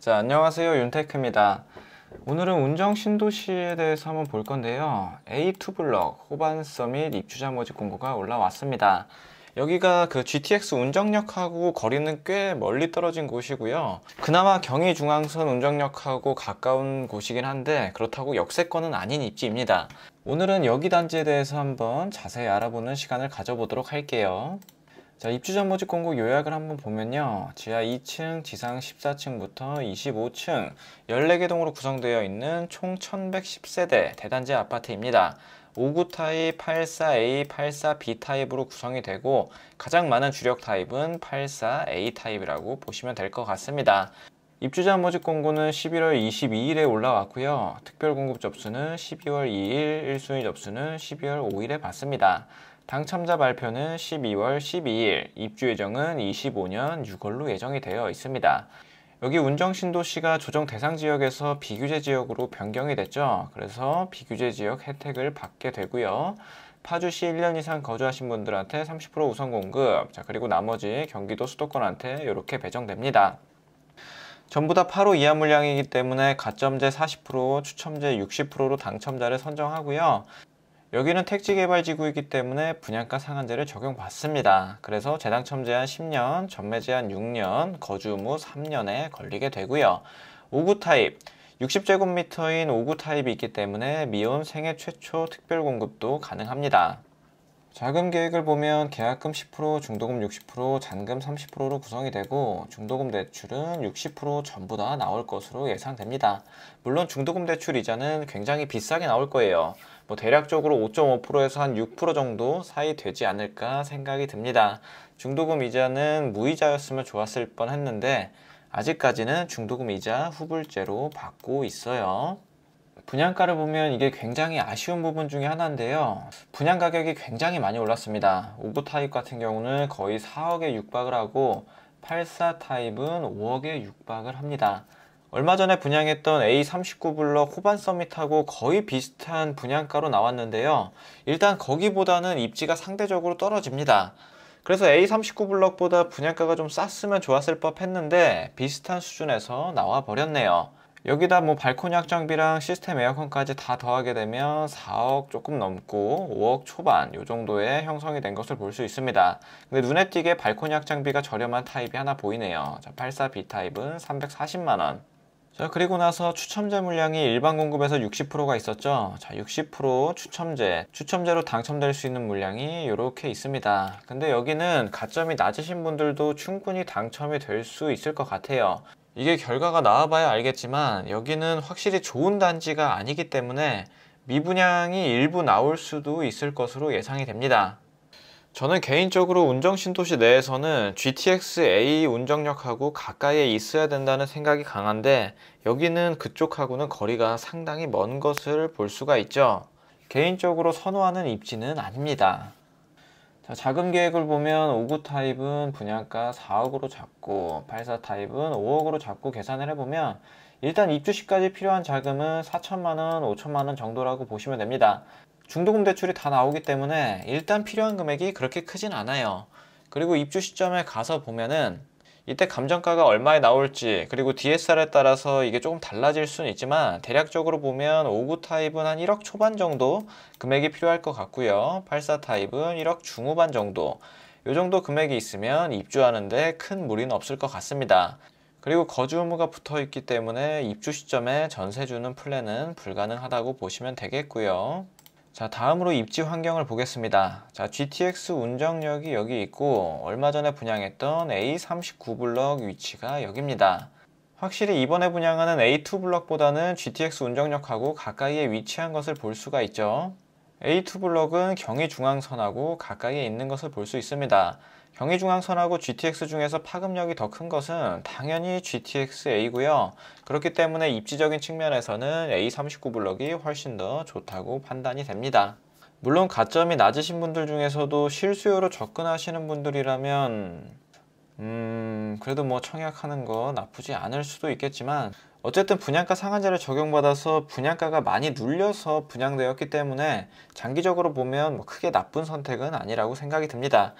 자, 안녕하세요. 윤테크입니다. 오늘은 운정 신도시에 대해서 한번 볼 건데요. A2블럭 호반 서밋 입주자 모집 공고가 올라왔습니다. 여기가 그 GTX 운정역하고 거리는 꽤 멀리 떨어진 곳이고요. 그나마 경의중앙선 운정역하고 가까운 곳이긴 한데 그렇다고 역세권은 아닌 입지입니다. 오늘은 여기 단지에 대해서 한번 자세히 알아보는 시간을 가져보도록 할게요. 자, 입주자 모집 공고 요약을 한번 보면요. 지하 2층, 지상 14층부터 25층 14개 동으로 구성되어 있는 총 1110세대 대단지 아파트입니다. 59 타입, 84A, 84B 타입으로 구성이 되고 가장 많은 주력 타입은 84A 타입이라고 보시면 될 것 같습니다. 입주자 모집 공고는 11월 22일에 올라왔고요. 특별 공급 접수는 12월 2일, 1순위 접수는 12월 5일에 받습니다. 당첨자 발표는 12월 12일, 입주 예정은 25년 6월로 예정이 되어 있습니다. 여기 운정신도시가 조정 대상 지역에서 비규제 지역으로 변경이 됐죠. 그래서 비규제 지역 혜택을 받게 되고요. 파주시 1년 이상 거주하신 분들한테 30% 우선 공급, 자, 그리고 나머지 경기도 수도권한테 이렇게 배정됩니다. 전부 다 8호 이하 물량이기 때문에 가점제 40%, 추첨제 60%로 당첨자를 선정하고요. 여기는 택지개발지구이기 때문에 분양가 상한제를 적용받습니다. 그래서 재당첨 제한 10년, 전매 제한 6년, 거주 의무 3년에 걸리게 되고요. 59 타입, 60제곱미터인 59 타입이 있기 때문에 미혼 생애 최초 특별 공급도 가능합니다. 자금 계획을 보면 계약금 10%, 중도금 60%, 잔금 30%로 구성이 되고 중도금 대출은 60% 전부 다 나올 것으로 예상됩니다. 물론 중도금 대출 이자는 굉장히 비싸게 나올 거예요. 대략적으로 5.5%에서 한 6% 정도 사이 되지 않을까 생각이 듭니다. 중도금 이자는 무이자였으면 좋았을 뻔 했는데 아직까지는 중도금 이자 후불제로 받고 있어요. 분양가를 보면 이게 굉장히 아쉬운 부분 중에 하나인데요. 분양 가격이 굉장히 많이 올랐습니다. 59 타입 같은 경우는 거의 4억에 육박을 하고 84 타입은 5억에 육박을 합니다. 얼마 전에 분양했던 A39블럭 호반 서밋하고 거의 비슷한 분양가로 나왔는데요. 일단 거기보다는 입지가 상대적으로 떨어집니다. 그래서 A39블럭보다 분양가가 좀 쌌으면 좋았을 법 했는데 비슷한 수준에서 나와 버렸네요. 여기다 발코니 확장비랑 시스템 에어컨까지 다 더하게 되면 4억 조금 넘고 5억 초반 요 정도에 형성이 된 것을 볼 수 있습니다. 근데 눈에 띄게 발코니 확장비가 저렴한 타입이 하나 보이네요. 84B 타입은 340만원. 자, 그리고 나서 추첨제 물량이 일반 공급에서 60%가 있었죠. 자, 60% 추첨제로 당첨될 수 있는 물량이 이렇게 있습니다. 근데 여기는 가점이 낮으신 분들도 충분히 당첨이 될 수 있을 것 같아요. 이게 결과가 나와봐야 알겠지만 여기는 확실히 좋은 단지가 아니기 때문에 미분양이 일부 나올 수도 있을 것으로 예상이 됩니다. 저는 개인적으로 운정신도시 내에서는 GTX A 운정역하고 가까이에 있어야 된다는 생각이 강한데 여기는 그쪽하고는 거리가 상당히 먼 것을 볼 수가 있죠. 개인적으로 선호하는 입지는 아닙니다. 자, 자금 계획을 보면 59 타입은 분양가 4억으로 잡고 84 타입은 5억으로 잡고 계산을 해보면 일단 입주 시까지 필요한 자금은 4천만원, 5천만원 정도라고 보시면 됩니다. 중도금 대출이 다 나오기 때문에 일단 필요한 금액이 그렇게 크진 않아요. 그리고 입주 시점에 가서 보면은 이때 감정가가 얼마에 나올지 그리고 DSR에 따라서 이게 조금 달라질 수는 있지만 대략적으로 보면 59 타입은 한 1억 초반 정도 금액이 필요할 것 같고요. 84 타입은 1억 중후반 정도 이 정도 금액이 있으면 입주하는데 큰 무리는 없을 것 같습니다. 그리고 거주 의무가 붙어 있기 때문에 입주 시점에 전세 주는 플랜은 불가능하다고 보시면 되겠고요. 자, 다음으로 입지 환경을 보겠습니다. 자, GTX 운정역이 여기 있고 얼마 전에 분양했던 A39블럭 위치가 여기입니다. 확실히 이번에 분양하는 A2블럭보다는 GTX 운정역하고 가까이에 위치한 것을 볼 수가 있죠. A2블럭은 경의중앙선하고 가까이에 있는 것을 볼 수 있습니다. 경의중앙선하고 GTX 중에서 파급력이 더 큰 것은 당연히 GTX A고요. 그렇기 때문에 입지적인 측면에서는 A39블럭이 훨씬 더 좋다고 판단이 됩니다. 물론 가점이 낮으신 분들 중에서도 실수요로 접근하시는 분들이라면 그래도 청약하는 거 나쁘지 않을 수도 있겠지만 어쨌든 분양가 상한제를 적용받아서 분양가가 많이 눌려서 분양되었기 때문에 장기적으로 보면 크게 나쁜 선택은 아니라고 생각이 듭니다.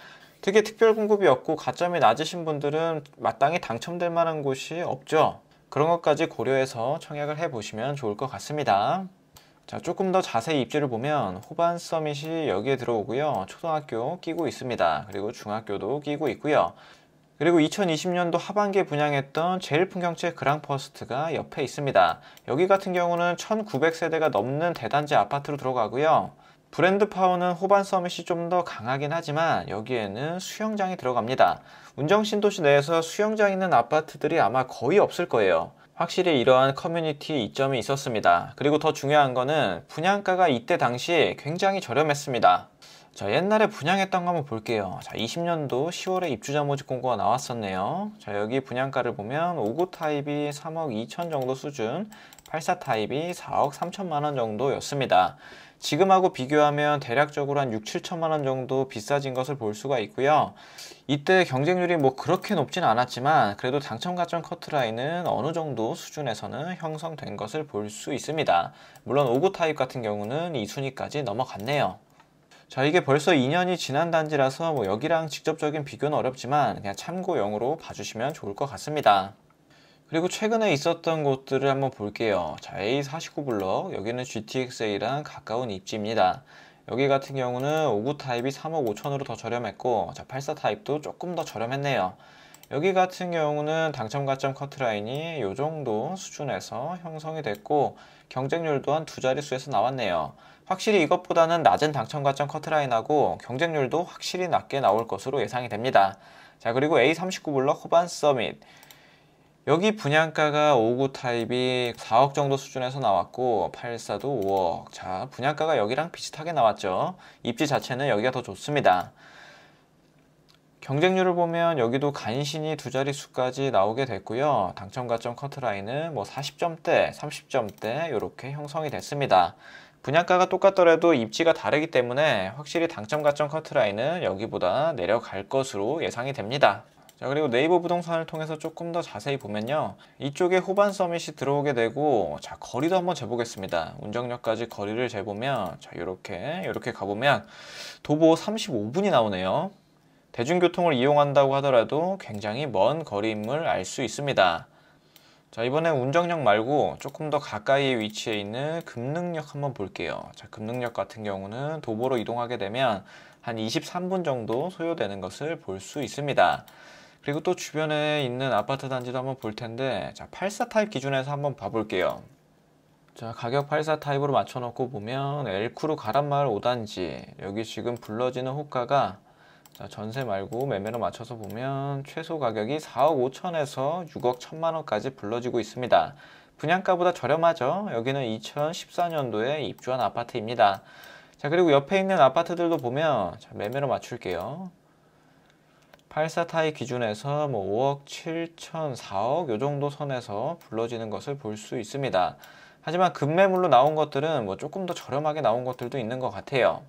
특히 특별 공급이 없고 가점이 낮으신 분들은 마땅히 당첨될 만한 곳이 없죠. 그런 것까지 고려해서 청약을 해보시면 좋을 것 같습니다. 자, 조금 더 자세히 입지를 보면 호반 서밋이 여기에 들어오고요. 초등학교 끼고 있습니다. 그리고 중학교도 끼고 있고요. 그리고 2020년도 하반기에 분양했던 제일풍경채 그랑퍼스트가 옆에 있습니다. 여기 같은 경우는 1900세대가 넘는 대단지 아파트로 들어가고요. 브랜드 파워는 호반 서밋이 좀 더 강하긴 하지만 여기에는 수영장이 들어갑니다. 운정 신도시 내에서 수영장 있는 아파트들이 아마 거의 없을 거예요. 확실히 이러한 커뮤니티 이점이 있었습니다. 그리고 더 중요한 거는 분양가가 이때 당시 굉장히 저렴했습니다. 자, 옛날에 분양했던 거 한번 볼게요. 자, 20년도 10월에 입주자 모집 공고가 나왔었네요. 자, 여기 분양가를 보면 59 타입이 3억 2천 정도 수준, 84 타입이 4억 3천만 원 정도였습니다. 지금하고 비교하면 대략적으로 한 6, 7천만 원 정도 비싸진 것을 볼 수가 있고요. 이때 경쟁률이 뭐 그렇게 높진 않았지만 그래도 당첨 가점 커트라인은 어느 정도 수준에서는 형성된 것을 볼 수 있습니다. 물론 59 타입 같은 경우는 이 순위까지 넘어갔네요. 자, 이게 벌써 2년이 지난 단지라서 뭐 여기랑 직접적인 비교는 어렵지만 그냥 참고용으로 봐주시면 좋을 것 같습니다. 그리고 최근에 있었던 곳들을 한번 볼게요. 자, A49블럭, 여기는 GTX-A랑 가까운 입지입니다. 여기 같은 경우는 59 타입이 3억 5천으로 더 저렴했고, 자, 84 타입도 조금 더 저렴했네요. 여기 같은 경우는 당첨 가점 커트라인이 이 정도 수준에서 형성이 됐고, 경쟁률도 한 두 자릿수에서 나왔네요. 확실히 이것보다는 낮은 당첨 가점 커트라인하고 경쟁률도 확실히 낮게 나올 것으로 예상이 됩니다. 자, 그리고 A39블럭 호반 서밋, 여기 분양가가 59 타입이 4억 정도 수준에서 나왔고 84도 5억. 자, 분양가가 여기랑 비슷하게 나왔죠. 입지 자체는 여기가 더 좋습니다. 경쟁률을 보면 여기도 간신히 두 자릿수까지 나오게 됐고요. 당첨 가점 커트라인은 뭐 40점대, 30점대 이렇게 형성이 됐습니다. 분양가가 똑같더라도 입지가 다르기 때문에 확실히 당첨 가점 커트라인은 여기보다 내려갈 것으로 예상이 됩니다. 자, 그리고 네이버 부동산을 통해서 조금 더 자세히 보면요, 이쪽에 호반 서밋이 들어오게 되고, 자, 거리도 한번 재보겠습니다. 운정역까지 거리를 재보면, 자, 이렇게 가보면 도보 35분이 나오네요. 대중교통을 이용한다고 하더라도 굉장히 먼 거리임을 알 수 있습니다. 자, 이번엔 운정역 말고 조금 더 가까이에 위치해 있는 금능역 한번 볼게요. 자, 금능역 같은 경우는 도보로 이동하게 되면 한 23분 정도 소요되는 것을 볼 수 있습니다. 그리고 또 주변에 있는 아파트 단지도 한번 볼 텐데, 자, 84 타입 기준에서 한번 봐볼게요. 자, 가격 84 타입으로 맞춰놓고 보면 엘쿠르 가란마을 5단지, 여기 지금 불러지는 호가가, 자, 전세 말고 매매로 맞춰서 보면 최소 가격이 4억 5천에서 6억 1천만 원까지 불러지고 있습니다. 분양가보다 저렴하죠. 여기는 2014년도에 입주한 아파트입니다. 자, 그리고 옆에 있는 아파트들도 보면, 자, 매매로 맞출게요. 84 타입 기준에서 뭐 5억 7천, 4억 요 정도 선에서 불러지는 것을 볼 수 있습니다. 하지만 급매물로 나온 것들은 뭐 조금 더 저렴하게 나온 것들도 있는 것 같아요.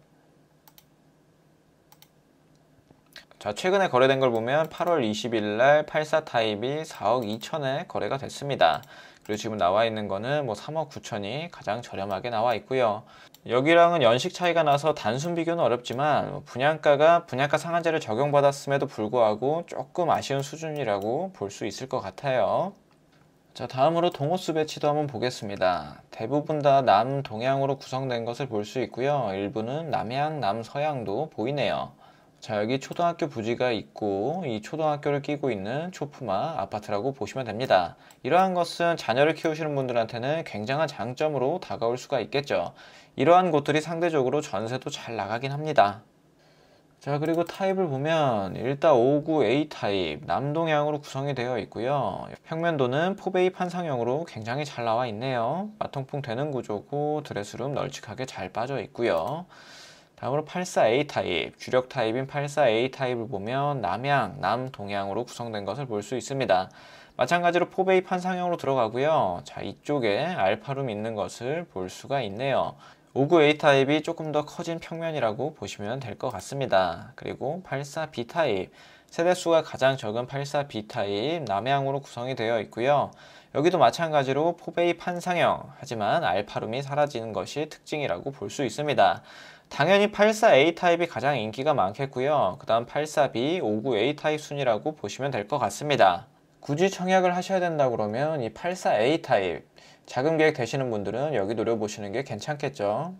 자, 최근에 거래된 걸 보면 8월 20일 날 84 타입이 4억 2천에 거래가 됐습니다. 그리고 지금 나와 있는 거는 뭐 3억 9천이 가장 저렴하게 나와 있고요. 여기랑은 연식 차이가 나서 단순 비교는 어렵지만 분양가가 분양가 상한제를 적용받았음에도 불구하고 조금 아쉬운 수준이라고 볼 수 있을 것 같아요. 자, 다음으로 동호수 배치도 한번 보겠습니다. 대부분 다 남동향으로 구성된 것을 볼 수 있고요. 일부는 남향, 남서향도 보이네요. 자, 여기 초등학교 부지가 있고 이 초등학교를 끼고 있는 초품화 아파트라고 보시면 됩니다. 이러한 것은 자녀를 키우시는 분들한테는 굉장한 장점으로 다가올 수가 있겠죠. 이러한 곳들이 상대적으로 전세도 잘 나가긴 합니다. 자, 그리고 타입을 보면 일단 59A 타입 남동향으로 구성이 되어 있고요. 평면도는 포베이 판상형으로 굉장히 잘 나와 있네요. 마통풍 되는 구조고 드레스룸 널찍하게 잘 빠져 있고요. 다음으로 84A 타입, 주력 타입인 84A 타입을 보면 남향, 남동향으로 구성된 것을 볼 수 있습니다. 마찬가지로 포베이 판상형으로 들어가고요. 자, 이쪽에 알파룸 있는 것을 볼 수가 있네요. 59A 타입이 조금 더 커진 평면이라고 보시면 될 것 같습니다. 그리고 84B 타입, 세대수가 가장 적은 84B 타입 남향으로 구성이 되어 있고요. 여기도 마찬가지로 포베이 판상형, 하지만 알파룸이 사라지는 것이 특징이라고 볼 수 있습니다. 당연히 84A 타입이 가장 인기가 많겠고요. 그 다음 84B, 59A 타입 순이라고 보시면 될 것 같습니다. 굳이 청약을 하셔야 된다 그러면 이 84A 타입 자금 계획 되시는 분들은 여기 노려보시는 게 괜찮겠죠.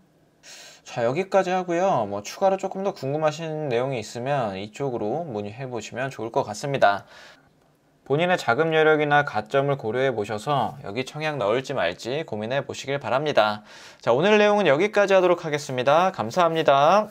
자, 여기까지 하고요. 뭐 추가로 조금 더 궁금하신 내용이 있으면 이쪽으로 문의해 보시면 좋을 것 같습니다. 본인의 자금 여력이나 가점을 고려해 보셔서 여기 청약 넣을지 말지 고민해 보시길 바랍니다. 자, 오늘 내용은 여기까지 하도록 하겠습니다. 감사합니다.